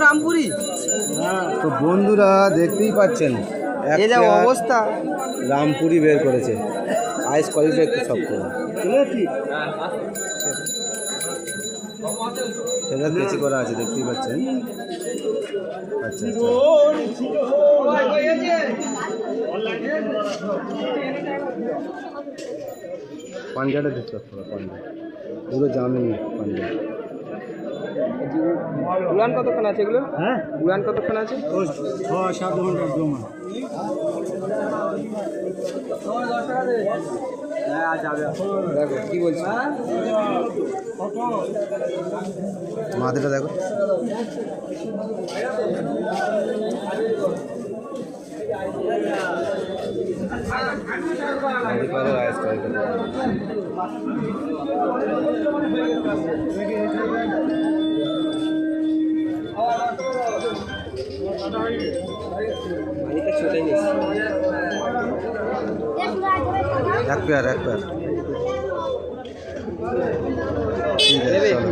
রামপুরি। তো বন্ধুরা দেখতেই পাচ্ছেন এই যা অবস্থা, রামপুরি বের করেছে। আইস কোয়ালিটি একটু সব করে ফেদার বেশি করা আছে, দেখতেই পাচ্ছেন। আচ্ছা আচ্ছা, পাঞ্জাটা দেখতে পাঞ্জা পুরো জামিন পাঞ্জা। উড়ান কতক্ষণ আছে এগুলো? হ্যাঁ, উড়ান কতক্ষণ আছে? 6-7 ঘন্টা জমা। দেখো কি বলছি, মাথাটা দেখো। মালিকের ছোটাই নিস এক পেয়ার ঠিক আছে, চলো।